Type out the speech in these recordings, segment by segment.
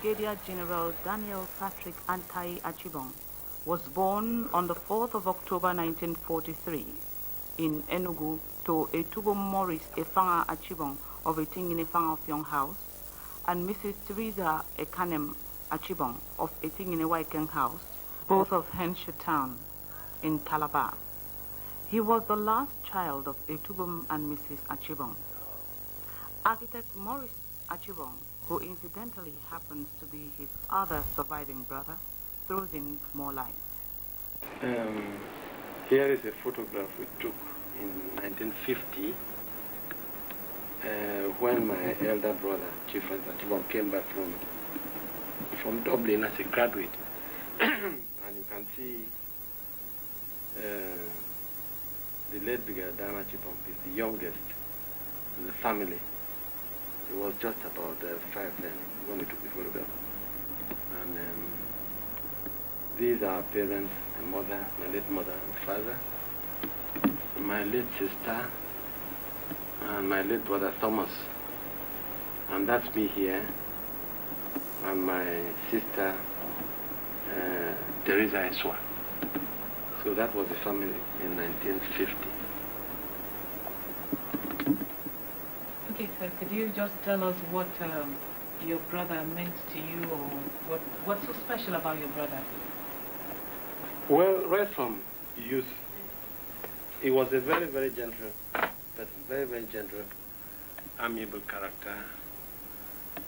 Brigadier General Daniel Patrick Antai Archibong was born on the 4th of October 1943 in Enugu to Etubo Maurice Efanga Archibong of Etingin Efanga of Young House and Mrs. Teresa Ekanem Archibong of Etingin Waiken House, both of Henshaw Town in Calabar. He was the last child of Etubum and Mrs. Archibong. Architect Maurice Archibong, who incidentally happens to be his other surviving brother, throws in more light. Here is a photograph we took in 1950 when my elder brother, Chief Archibong, came back from Dublin as a graduate. And you can see the late Brigadier Archibong is the youngest in the family. He was just about 5 then when we took the photograph. And these are our parents, my mother, my late mother and father, my late sister, and my late brother Thomas. And that's me here, and my sister Teresa Eswa. So that was the family in 1950. Okay, sir, could you just tell us what your brother meant to you, or what's so special about your brother? Well, right from youth, he was a very, very gentle person, very, very gentle, amiable character.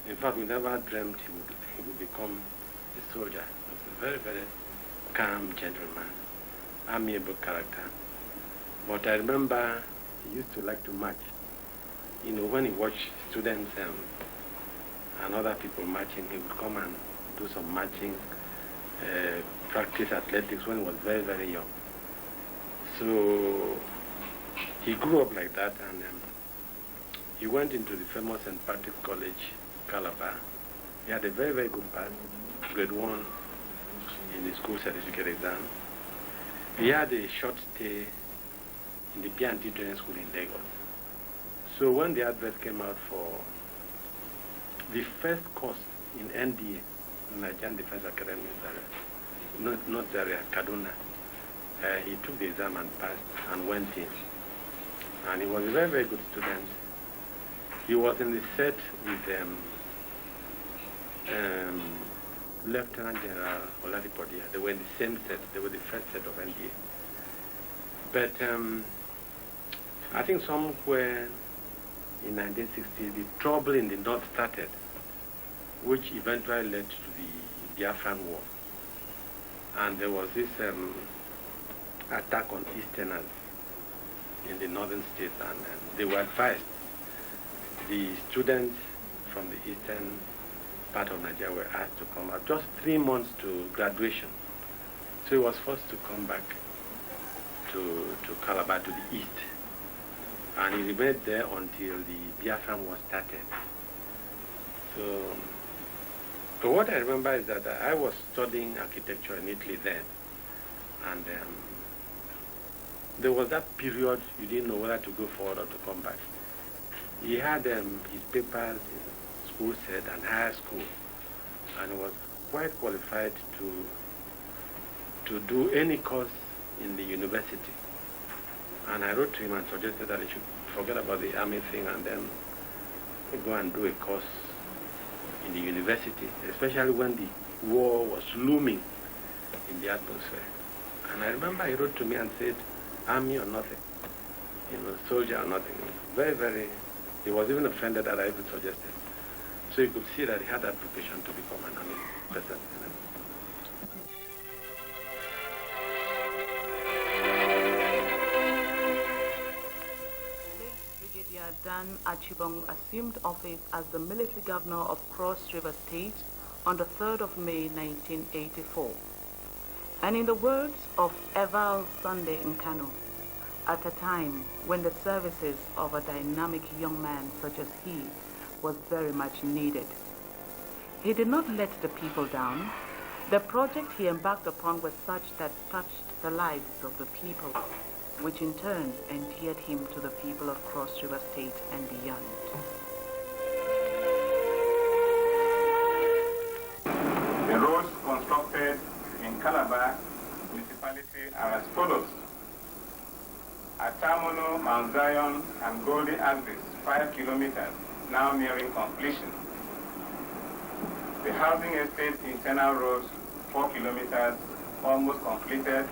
In fact, we never dreamt he would become a soldier. He was a very, very calm gentleman, amiable character. But I remember he used to like to march. You know, when he watched students and other people marching, he would come and do some marching, practice athletics when he was very, very young. So he grew up like that, and he went into the famous St. Patrick College, Calabar. He had a very, very good pass, grade 1 in the school certificate exam. He had a short stay in the P&T training school in Lagos. So when the advert came out for the first course in NDA, Nigerian Defense Academy, not Zaria, Kaduna, he took the exam and passed and went in. And he was a very, very good student. He was in the set with Lieutenant General Oladipodia. They were in the same set. They were the first set of NDA. But I think somewhere in 1960, the trouble in the north started, which eventually led to the Biafran War. And there was this attack on Easterners in the northern states, and they were advised. The students from the eastern part of Nigeria were asked to come out just 3 months to graduation. So he was forced to come back to Calabar, to the east. And he remained there until the Biafran War started. So what I remember is that I was studying architecture in Italy then. And there was that period you didn't know whether to go forward or to come back. He had his papers in school set and higher school, and was quite qualified to do any course in the university. And I wrote to him and suggested that he should forget about the army thing and then go and do a course in the university, especially when the war was looming in the atmosphere. And I remember he wrote to me and said, army or nothing, soldier or nothing. Very, very, he was even offended that I even suggested. So you could see that he had that vocation to become an army person. Brigadier Dan Archibong assumed office as the military governor of Cross River State on the 3rd of May 1984. And in the words of Eval Sunday Nkano, at a time when the services of a dynamic young man such as he was very much needed, he did not let the people down. The project he embarked upon was such that touched the lives of the people, which in turn endeared him to the people of Cross River State and beyond. The roads constructed in Calabar municipality are as follows. Atamono, Mount Zion, and Goldie Axis, 5 kilometers, now nearing completion. The housing estate internal roads, 4 kilometers, almost completed.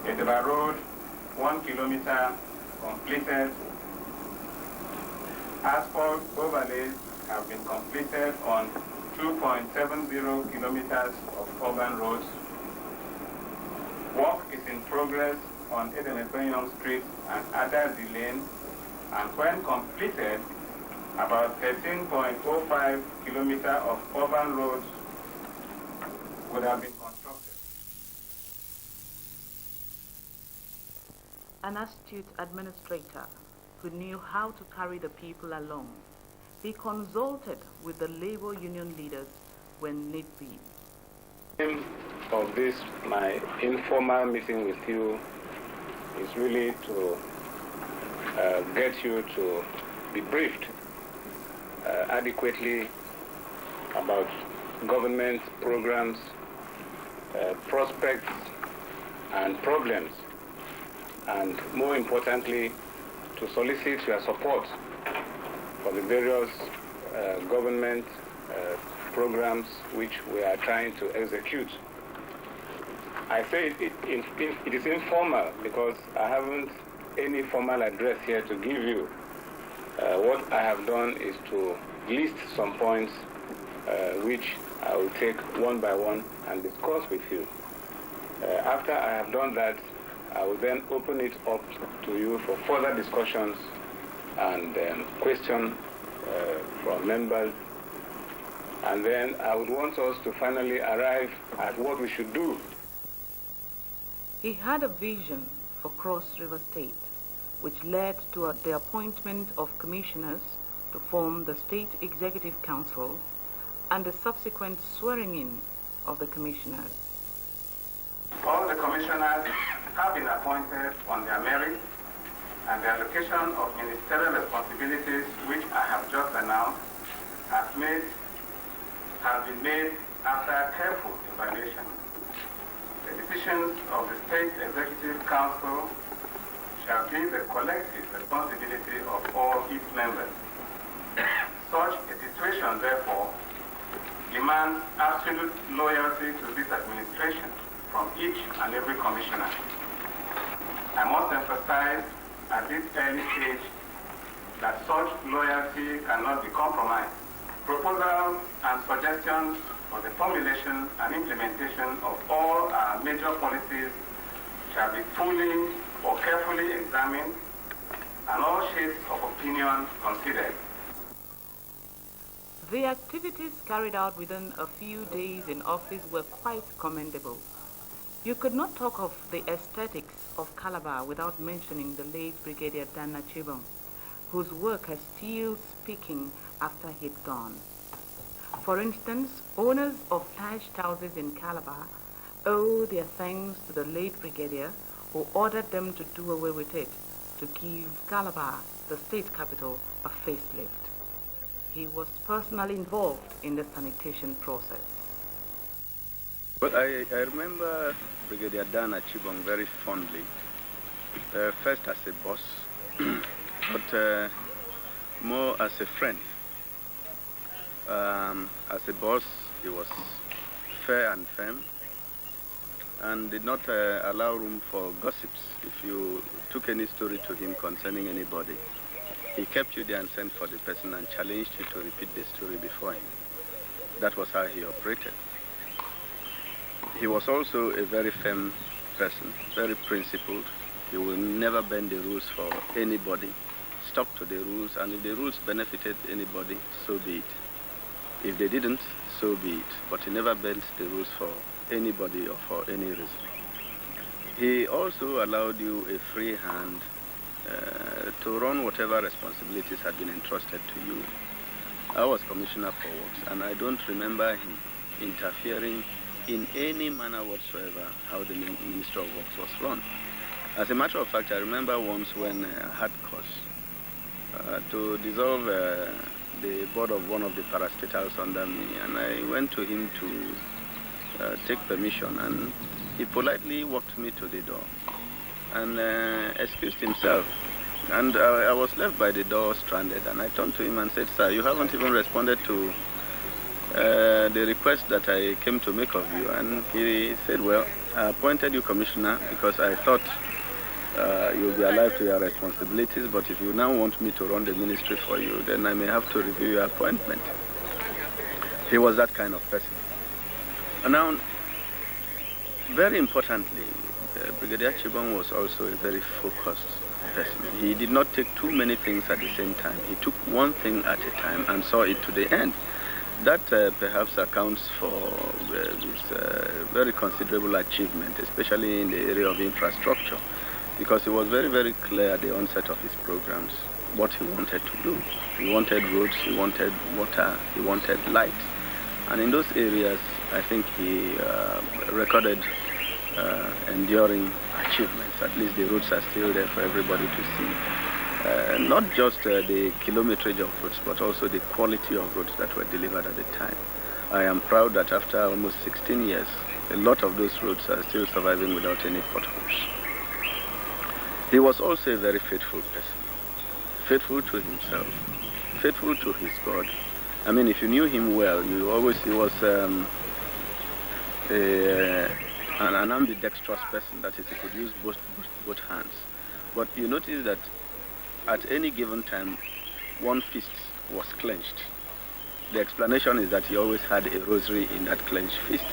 Edeba Road, 1 kilometer, completed. Asphalt overlays have been completed on 2.70 kilometers of urban roads. Work is in progress on Edenebanyong Street and Adazi Lane, and when completed, about 13.05 kilometers of urban roads would have been constructed. An astute administrator who knew how to carry the people along, he consulted with the labor union leaders when need be. The aim of this, my informal meeting with you, is really to get you to be briefed adequately about government programs, prospects, and problems, and more importantly, to solicit your support for the various government programs which we are trying to execute. I say it is informal because I haven't any formal address here to give you. What I have done is to list some points which I will take one by one and discuss with you. After I have done that, I will then open it up to you for further discussions and questions from members. And then I would want us to finally arrive at what we should do. He had a vision for Cross River State, which led to the appointment of commissioners to form the State Executive Council and the subsequent swearing-in of the commissioners. All the commissioners have been appointed on their merit, and the allocation of ministerial responsibilities, which I have just announced, have been made after careful evaluation. The decisions of the State Executive Council shall be the collective responsibility of all its members. Such a situation, therefore, demands absolute loyalty to this administration from each and every commissioner. I must emphasize at this early stage that such loyalty cannot be compromised. Proposals and suggestions for the formulation and implementation of all our major policies shall be fully or carefully examined and all shades of opinion considered. The activities carried out within a few days in office were quite commendable. You could not talk of the aesthetics of Calabar without mentioning the late Brigadier Dan Archibong, whose work is still speaking after he'd gone. For instance, owners of thatched houses in Calabar owe their thanks to the late Brigadier, who ordered them to do away with it to give Calabar, the state capital, a facelift. He was personally involved in the sanitation process. But I remember Brigadier Dan Archibong very fondly, first as a boss, but more as a friend. As a boss, he was fair and firm and did not allow room for gossips. If you took any story to him concerning anybody, he kept you there and sent for the person and challenged you to repeat the story before him. That was how he operated. He was also a very firm person, very principled. He will never bend the rules for anybody. Stuck to the rules, and if the rules benefited anybody, so be it. If they didn't, so be it. But he never bent the rules for anybody or for any reason. He also allowed you a free hand to run whatever responsibilities had been entrusted to you. I was Commissioner for Works, and I don't remember him interfering in any manner whatsoever how the Ministry of Works was run. As a matter of fact, I remember once when I had cause to dissolve the board of one of the parastatals under me, and I went to him to take permission, and he politely walked me to the door and excused himself. And I was left by the door stranded, and I turned to him and said, "Sir, you haven't even responded to the request that I came to make of you." And he said, "Well, I appointed you Commissioner because I thought you'll be alive to your responsibilities, but if you now want me to run the ministry for you, then I may have to review your appointment." He was that kind of person. And now, very importantly, Brigadier Archibong was also a very focused person. He did not take too many things at the same time. He took one thing at a time and saw it to the end. That perhaps accounts for his very considerable achievement, especially in the area of infrastructure, because he was very, very clear at the onset of his programs what he wanted to do. He wanted roads, he wanted water, he wanted light. And in those areas, I think he recorded enduring achievements. At least the roads are still there for everybody to see. Not just the kilometerage of roads, but also the quality of roads that were delivered at the time. I am proud that after almost 16 years, a lot of those roads are still surviving without any potholes. He was also a very faithful person, faithful to himself, faithful to his God. I mean, if you knew him well, he was an ambidextrous person. That is, he could use both hands. But you notice that at any given time, one fist was clenched. The explanation is that he always had a rosary in that clenched fist.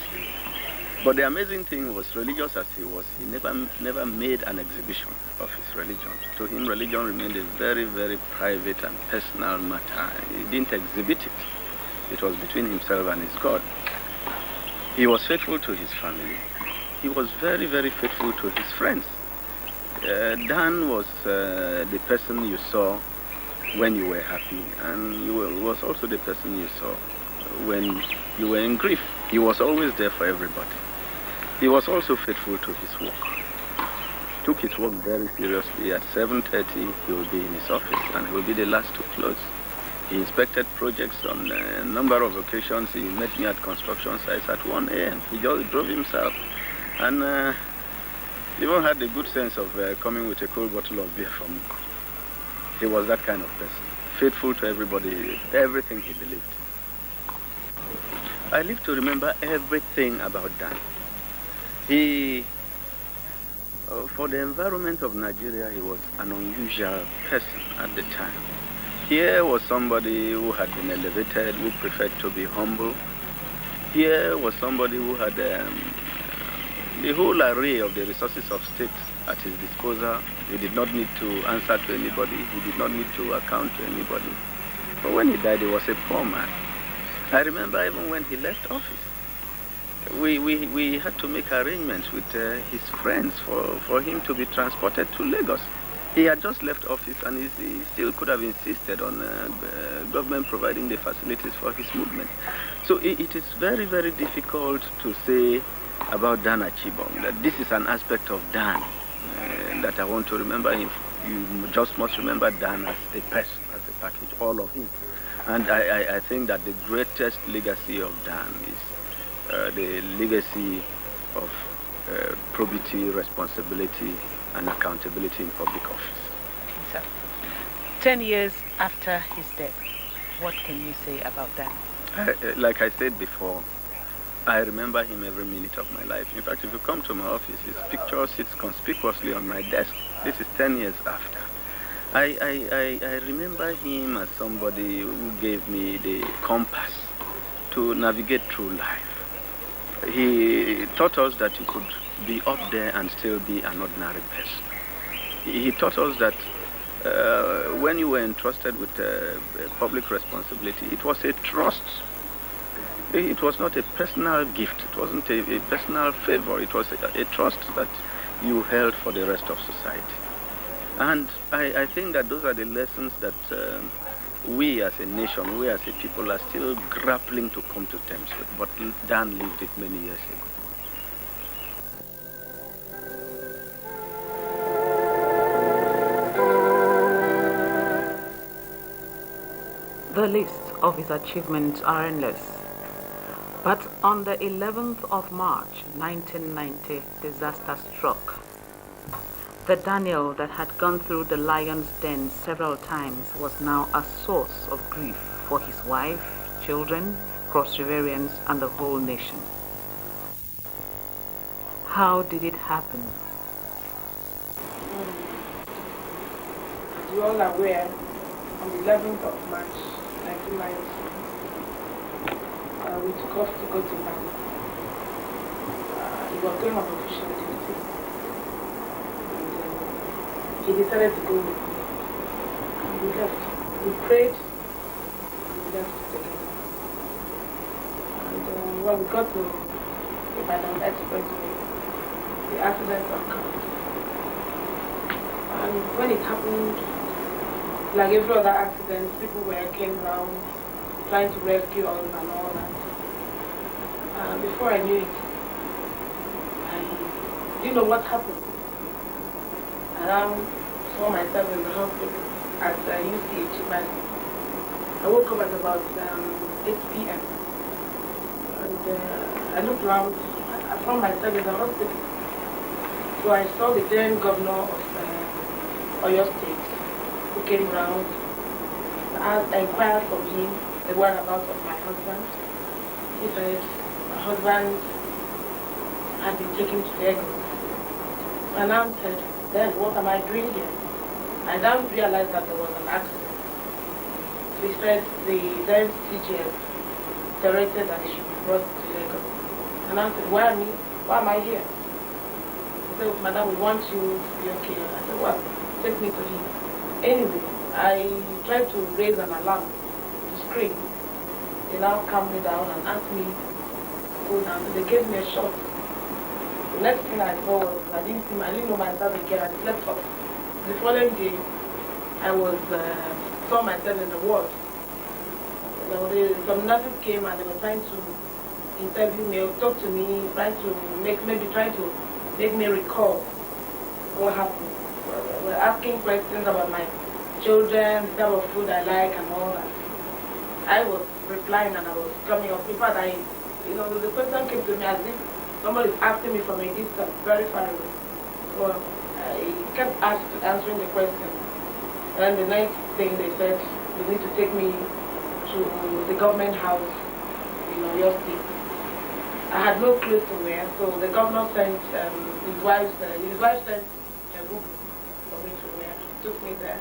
But the amazing thing was, religious as he was, he never made an exhibition of his religion. To him, religion remained a very, very private and personal matter. He didn't exhibit it. It was between himself and his God. He was faithful to his family. He was very, very faithful to his friends. Dan was the person you saw when you were happy, and he was also the person you saw when you were in grief. He was always there for everybody. He was also faithful to his work. Took his work very seriously. At 7:30, he will be in his office, and he will be the last to close. He inspected projects on a number of occasions. He met me at construction sites at 1 a.m. He just drove himself, and even had the good sense of coming with a cold bottle of beer for me. He was that kind of person, faithful to everybody, everything he believed. I live to remember everything about Dan. He, for the environment of Nigeria, he was an unusual person at the time. Here was somebody who had been elevated, who preferred to be humble. Here was somebody who had the whole array of the resources of state at his disposal. He did not need to answer to anybody. He did not need to account to anybody. But when he died, he was a poor man. I remember even when he left office, we had to make arrangements with his friends for him to be transported to Lagos. He had just left office, and he still could have insisted on government providing the facilities for his movement. So it is very, very difficult to say about Dan Archibong that this is an aspect of Dan that I want to remember him. You just must remember Dan as a person, as a package, all of him. And I think that the greatest legacy of Dan is the legacy of probity, responsibility, and accountability in public office. So, 10 years after his death, what can you say about that? Like I said before, I remember him every minute of my life. In fact, if you come to my office, his picture sits conspicuously on my desk. This is 10 years after. I remember him as somebody who gave me the compass to navigate through life. He taught us that you could be up there and still be an ordinary person. He taught us that when you were entrusted with public responsibility, it was a trust. It was not a personal gift. It wasn't a personal favor. It was a trust that you held for the rest of society. And I think that those are the lessons that we as a nation, we as a people are still grappling to come to terms with. But Dan lived it many years ago. The list of his achievements are endless. But on the 11th of March, 1990, disaster struck. The Daniel that had gone through the lion's den several times was now a source of grief for his wife, children, Cross Riverians, and the whole nation. How did it happen? As you all are aware, on the 11th of March 1990, we took off to go to Bali. He was going on official duty. And he decided to go with me. And we left. We prayed and we left together. And when we got to the Ibadan Expressway, the accident occurred. And when it happened, like every other accident, people came around trying to rescue us and all that. Before I knew it, I didn't know what happened. And I saw myself in the hospital at UCH. But I woke up at about 8 p.m. And I looked around. I found myself in the hospital. So I saw the then governor of Oyo State, who came around. I inquired from him the whereabouts of my husband. He said my husband had been taken to Lagos. And I said, then what am I doing here? I now realized that there was an accident. So he said the then CGF directed that he should be brought to Lagos. And I said, why am I here? He said, madam, we want you to be okay. I said, well, take me to him. Anyway, I tried to raise an alarm to scream. They now calmed me down and asked me to go down. So they gave me a shot. The next thing I saw was I didn't know myself again. I slept off. The following day, I saw myself in the ward. Some nurses came and they were trying to interview me, or talk to me, trying to make me recall what happened. They were asking questions about my children, the type of food I like, and all that. I was replying and I was coming up. In fact, the question came to me as if somebody is asking me from a distance, very far away. So I kept answering the question. And the next thing they said, you need to take me to the government house in Oyo State. I had no clue to where, so the governor sent his wife sent a book for me to where. Took me there.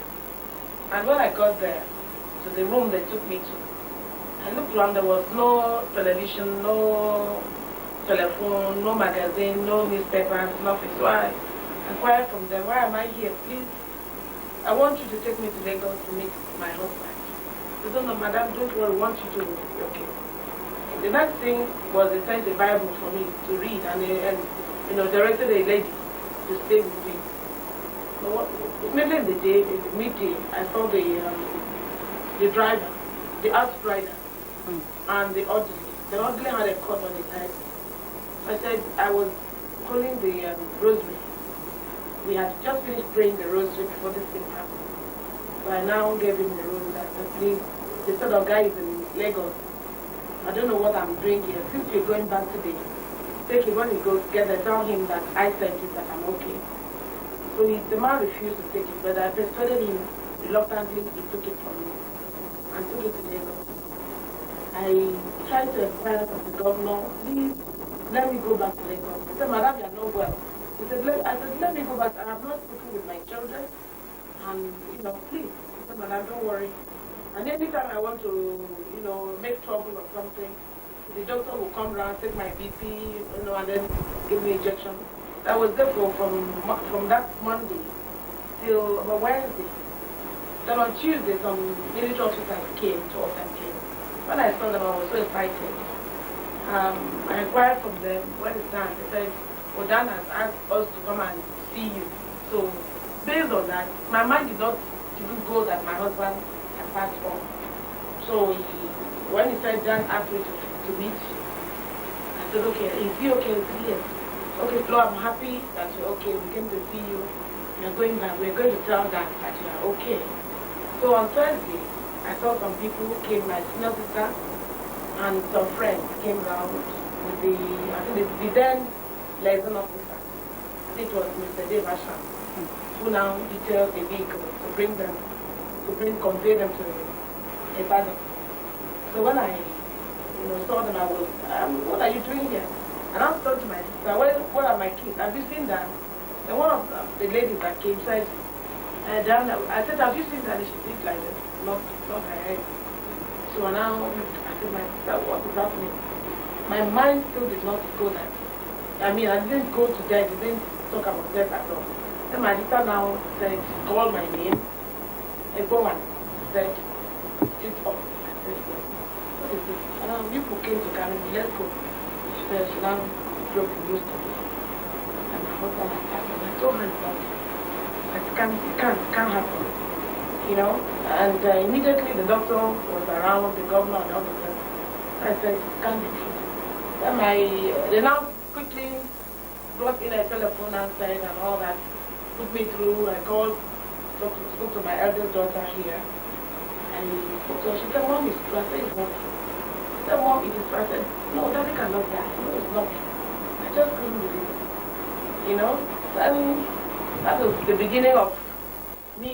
And when I got there, to the room they took me to, I looked around, there was no television, no telephone, no magazine, no newspapers, nothing. So I inquired from them, why am I here? Please, I want you to take me to Lagos to meet my husband. They said, no, madam, don't worry, I want you to be okay. And the next thing was they sent a Bible for me to read and directed a lady to stay with me. So maybe in the day, midday, I saw the driver, the outrider, and the orderly. The orderly had a cut on his head. I said, I was calling the rosary. We had just finished praying the rosary before this thing happened. So I now gave him the rosary. I said, please, the sort of guy is in Lagos. I don't know what I'm doing here. Since we're going back today, take it when he goes together, tell him that I sent it, that I'm okay. So the man refused to take it, but I persuaded him reluctantly. He took it from me and took it to Lagos. I tried to inquire from the governor, please let me go back to Lagos. He said, Madam, you are not well. He said, let me go back. I have not spoken with my children. And, please. He said, Madam, don't worry. And anytime I want to, make trouble or something, the doctor will come around, take my BP, and then give me injection. I was there from that Monday till about Wednesday. Then on Tuesday, some military officers came, 2 of them came. When I saw them, I was so excited. I inquired from them, where is Dan? They said, Dan has asked us to come and see you. So, based on that, my mind did not even go that my husband had passed on. So, when he said Dan asked me to meet, I said, okay, is he okay? He said, yes. Okay, Flo, I'm happy that you're okay. We came to see you. You're going back. We're going to tell Dan that you are okay. So on Thursday, I saw some people who came, my senior sister and some friends came around with the then liaison officer. I think it was Mr. Dave Asham, who now detailed a vehicle to convey them to a banner. So when I saw them, I was, what are you doing here? And I was talking to my sister, what are my kids? Have you seen that? And one of the ladies that came said, I said, have you seen that? She did like this, not her head. So now I said, my sister, what is happening? My mind still did not go that. I didn't go to death, I didn't talk about death at all. Then my sister now said, call my name. A woman said, sit up. I said, what is this? And you people came to carry me, let's go. She now broke the news to me. And my husband and I told her that it can't happen. And immediately the doctor was around, the governor and all of them. I said, it can't be true. Then they now quickly brought in a telephone and said and all that, put me through. I called, spoke to my eldest daughter here. And she said, Mom, it's true. I said, it's not true. She said, Mom, it is true. I said, no, Daddy cannot die. No, it's not true. I just couldn't believe it. And that was the beginning of me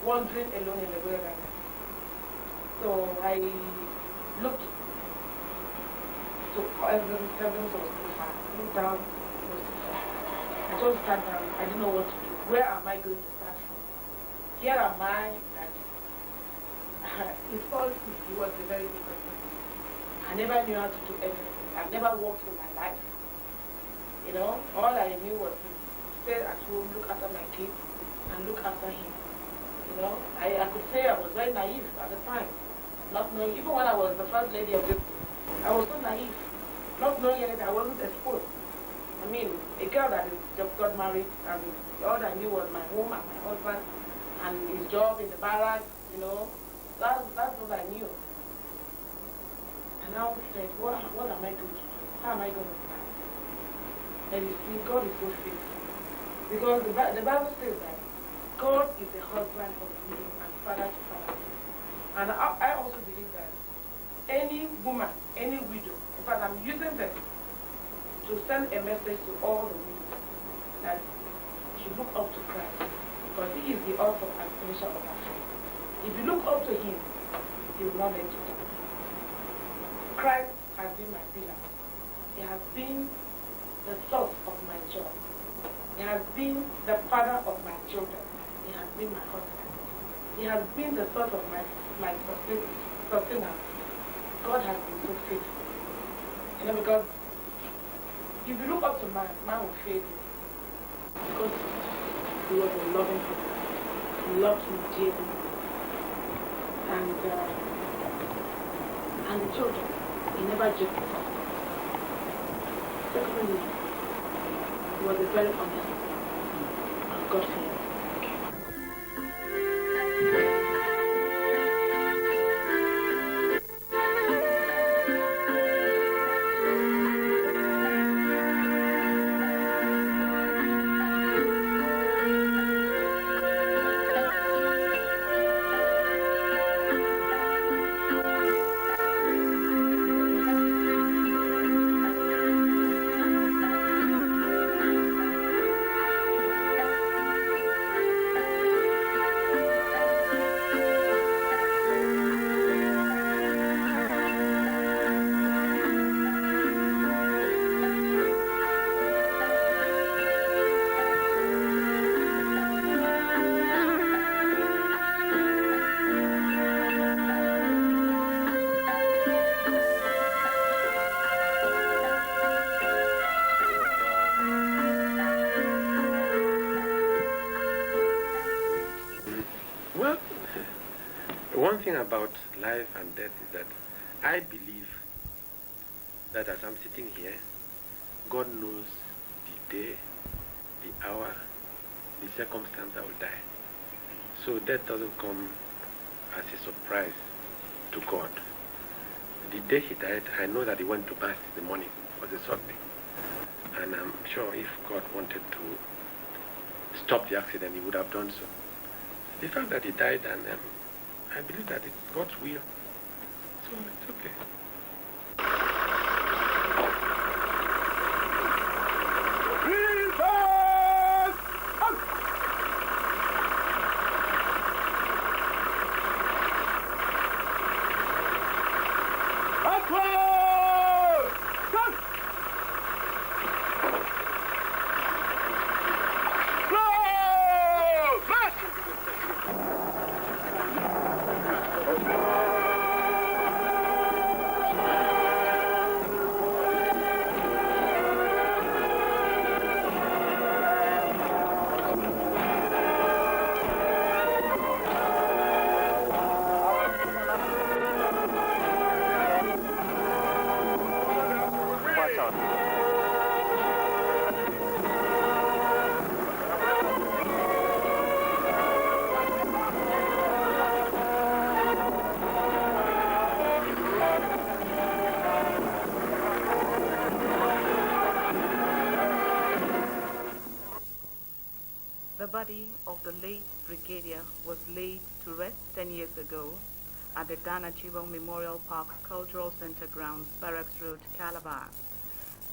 wandering alone in the wilderness. So I looked to heavens was too far. Looked down, it was too far. I just sat down. I didn't know what to do. Where am I going to start from? Here am I that he was a very good person. I never knew how to do everything. I've never walked through my life. All I knew was to stay at home, look after my kids, and look after him. I could say I was very naive at the time, not knowing, even when I was the first lady of this, I was so naive, not knowing anything. I wasn't exposed. A girl that just got married, and all I knew was my home and my husband, and his job in the barracks, that's what I knew. And now I said, what am I going to do? How am I going to start? And you see, God is so faithful. Because the Bible says that God is a husband of me and father to father. And I also believe that any woman, any widow, in fact, I'm using them to send a message to all the women that should look up to Christ. Because he is the author and finisher of our faith. If you look up to him, he will not let you down. Christ has been my pillar. He has been the source of my joy. He has been the father of my children. He has been my husband. He has been the source of my sustenance. God has been so faithful. Because if you look up to man will fail you. Because he was a loving father. He loved me dearly. And the children, he never joked with us. Secondly, he was a very honest man and God-fearing. one thing about life and death is that I believe that as I'm sitting here, God knows the day, the hour, the circumstance I will die. So death doesn't come as a surprise to God. The day he died, I know that he went to mass in the morning. It was a Sunday. And I'm sure if God wanted to stop the accident, he would have done so. The fact that he died, and I believe that it's God's will. So it's okay. The body of the late Brigadier was laid to rest 10 years ago at the Dan Archibong Memorial Park Cultural Center grounds, Barracks Road, Calabar.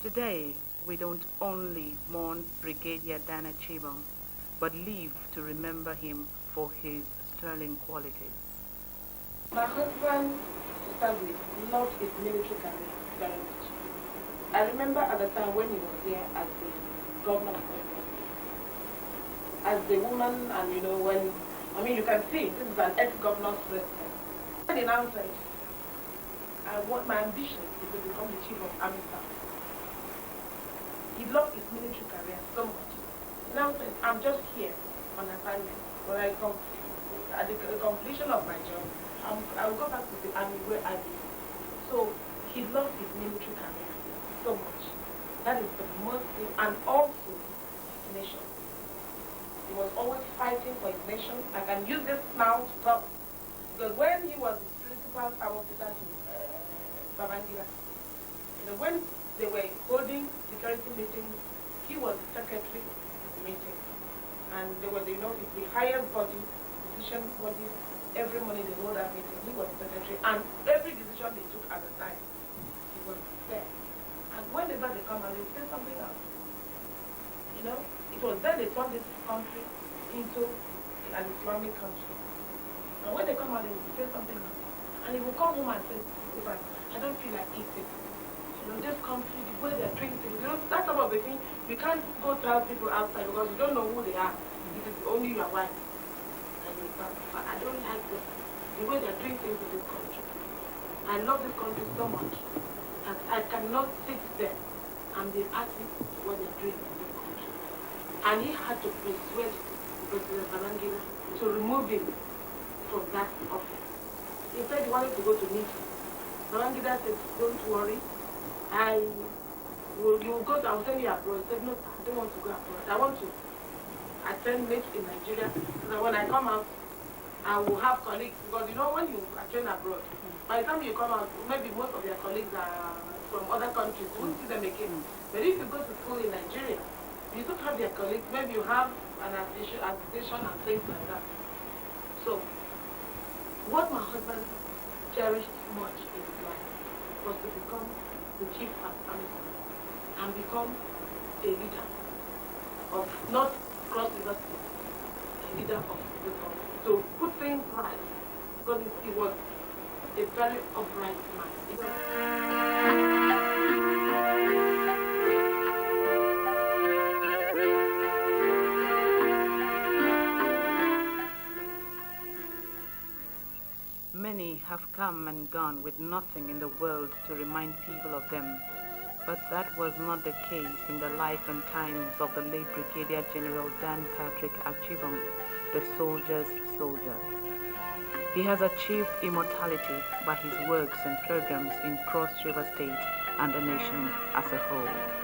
Today, we don't only mourn Brigadier Dan Archibong, but live to remember him for his sterling qualities. My husband, to start with, loved his military career very much. I remember at the time when he was there as the governor of Kwara, as the woman, and you know, when, I mean, you can see, this is an ex-governor's residence. When he now said, my ambition is to become the chief of army staff. He loved his military career so much. He now said, I'm just here on assignment. When I come, at the completion of my job, I'll go back to the army where I live. So he loved his military career so much. That is the most thing, and also his nation. He was always fighting for his nation. I can use this now to talk. Because when he was the principal staff officer to Babangida, you know, when they were holding security meetings, he was the secretary of the meeting. And they were, you know, it's the highest body, decision body. Every morning they hold that meeting. He was the secretary. And every decision they took at the time, he was there. And whenever they come out, they say something else. You know? It was then they turned this country into an Islamic country. And when they come out, they will say something else. And they will come home and say, I don't feel like eating. You know, this country, the way they're doing things, you know, that's some of the things. You can't go tell people outside because you don't know who they are. It is only your wife. And you say, I don't like the way they're doing things in this country. I love this country so much that I cannot sit there and be happy to what they're doing. And he had to persuade President Babangida to remove him from that office. He said he wanted to go to meet him. Babangida said, don't worry, you will go to, I'll send you abroad. He said, no, I don't want to go abroad. I want to attend meets in Nigeria so that when I come out, I will have colleagues. Because you know, when you attend abroad, by the time you come out, maybe most of your colleagues are from other countries. You won't see them again. But if you go to school in Nigeria, you don't have your colleagues, maybe you have an association and things like that. So, what my husband cherished much in his life was to become the chief of army staff and become a leader of, not cross river state, a leader of the country. To put things right, because he was a very upright man. Many have come and gone with nothing in the world to remind people of them. But that was not the case in the life and times of the late Brigadier General Dan Patrick Archibong, the soldier's soldier. He has achieved immortality by his works and programs in Cross River State and the nation as a whole.